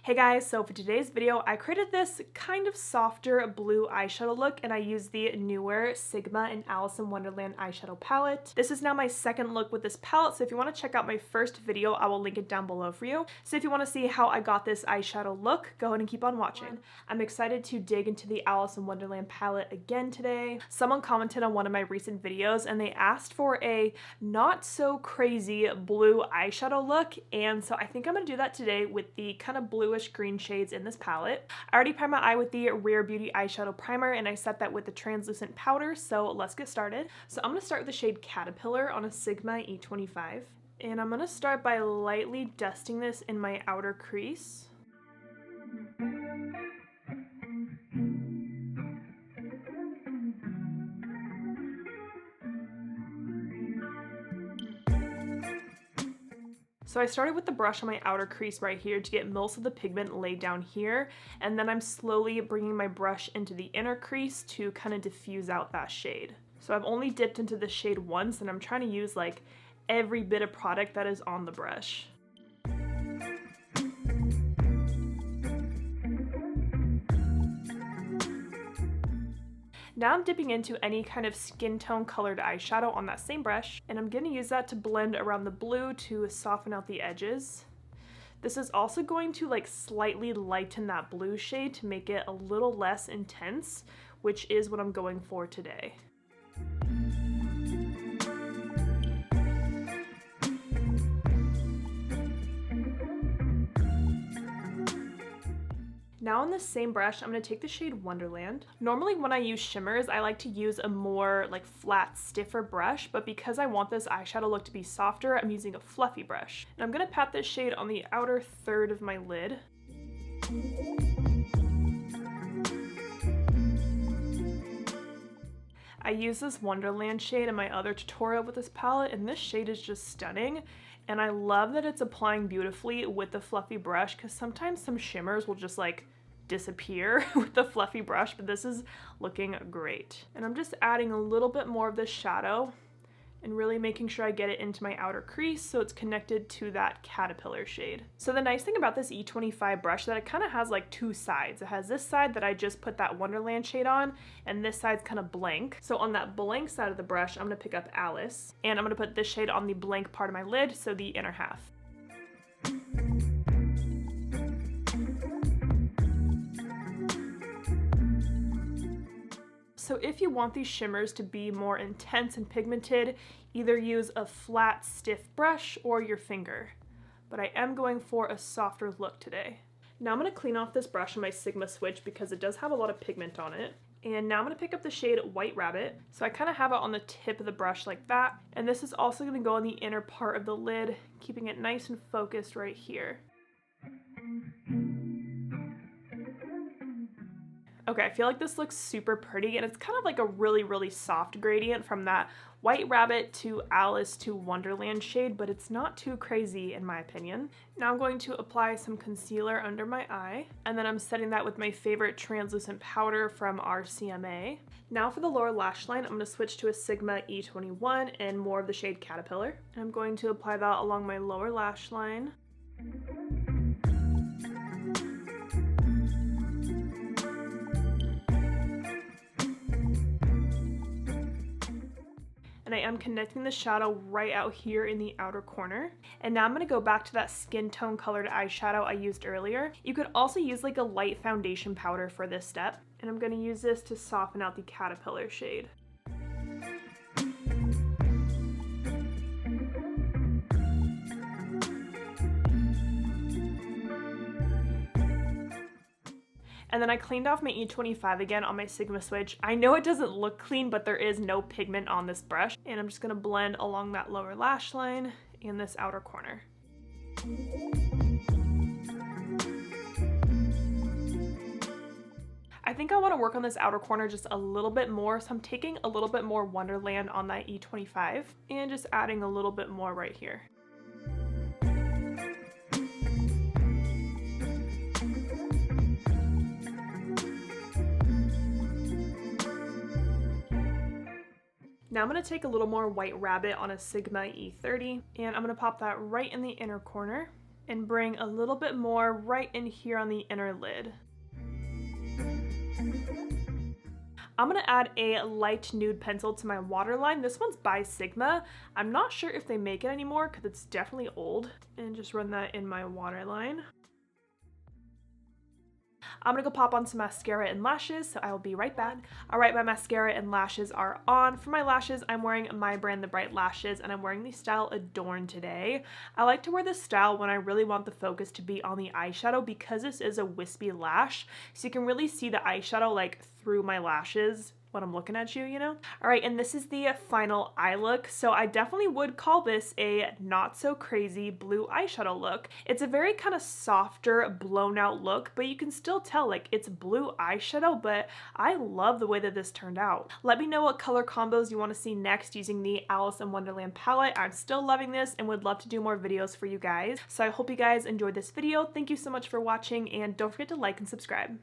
Hey guys, so for today's video, I created this kind of softer blue eyeshadow look and I used the newer Sigma and Alice in Wonderland eyeshadow palette. This is now my second look with this palette, so if you want to check out my first video, I will link it down below for you. So if you want to see how I got this eyeshadow look, go ahead and keep on watching. I'm excited to dig into the Alice in Wonderland palette again today. Someone commented on one of my recent videos and they asked for a not so crazy blue eyeshadow look, and so I think I'm going to do that today with the kind of bluish green shades in this palette. I already primed my eye with the Rare Beauty eyeshadow primer and I set that with the translucent powder, so let's get started. So I'm going to start with the shade Caterpillar on a Sigma E25, and I'm going to start by lightly dusting this in my outer crease. So I started with the brush on my outer crease right here to get most of the pigment laid down here, and then I'm slowly bringing my brush into the inner crease to kind of diffuse out that shade. So I've only dipped into the shade once and I'm trying to use like every bit of product that is on the brush. Now I'm dipping into any kind of skin tone colored eyeshadow on that same brush, and I'm going to use that to blend around the blue to soften out the edges. This is also going to like slightly lighten that blue shade to make it a little less intense, which is what I'm going for today. Now on this same brush, I'm going to take the shade Wonderland. Normally when I use shimmers, I like to use a more like flat, stiffer brush, but because I want this eyeshadow look to be softer, I'm using a fluffy brush. And I'm going to pat this shade on the outer third of my lid. I use this Wonderland shade in my other tutorial with this palette, and this shade is just stunning. And I love that it's applying beautifully with the fluffy brush, because sometimes some shimmers will just like disappear with the fluffy brush, but this is looking great. And I'm just adding a little bit more of this shadow and really making sure I get it into my outer crease so it's connected to that Caterpillar shade. So the nice thing about this E25 brush is that it kind of has like two sides. It has this side that I just put that Wonderland shade on, and this side's kind of blank. So on that blank side of the brush, I'm going to pick up Alice, and I'm going to put this shade on the blank part of my lid, so the inner half. So if you want these shimmers to be more intense and pigmented, either use a flat, stiff brush or your finger. But I am going for a softer look today. Now I'm going to clean off this brush on my Sigma switch because it does have a lot of pigment on it. And now I'm going to pick up the shade White Rabbit. So I kind of have it on the tip of the brush like that. And this is also going to go on the inner part of the lid, keeping it nice and focused right here. Okay, I feel like this looks super pretty, and it's kind of like a really soft gradient from that White Rabbit to Alice to Wonderland shade, but it's not too crazy in my opinion. Now I'm going to apply some concealer under my eye, and then I'm setting that with my favorite translucent powder from RCMA. Now for the lower lash line, I'm going to switch to a Sigma E21 and more of the shade Caterpillar. I'm going to apply that along my lower lash line. And I am connecting the shadow right out here in the outer corner. And now I'm going to go back to that skin tone colored eyeshadow I used earlier. You could also use like a light foundation powder for this step. And I'm going to use this to soften out the Caterpillar shade. And then I cleaned off my E25 again on my Sigma switch. I know it doesn't look clean, but there is no pigment on this brush. And I'm just going to blend along that lower lash line and this outer corner. I think I want to work on this outer corner just a little bit more, so I'm taking a little bit more Wonderland on that E25 and just adding a little bit more right here. Now I'm going to take a little more White Rabbit on a Sigma E30, and I'm going to pop that right in the inner corner. and bring a little bit more right in here on the inner lid. I'm gonna add a light nude pencil to my waterline. This one's by Sigma. I'm not sure if they make it anymore because it's definitely old. And just run that in my waterline. I'm gonna go pop on some mascara and lashes, so I will be right back. All right, my mascara and lashes are on. For my lashes, I'm wearing my brand, the Bright Lashes, and I'm wearing the style Adorn today. I like to wear this style when I really want the focus to be on the eyeshadow because this is a wispy lash, so you can really see the eyeshadow like through my lashes when I'm looking at you, you know? All right, and this is the final eye look. So I definitely would call this a not so crazy blue eyeshadow look. It's a very kind of softer, blown out look, but you can still tell like it's blue eyeshadow, but I love the way that this turned out. Let me know what color combos you want to see next using the Alice in Wonderland palette. I'm still loving this and would love to do more videos for you guys. So I hope you guys enjoyed this video. Thank you so much for watching, and don't forget to like and subscribe.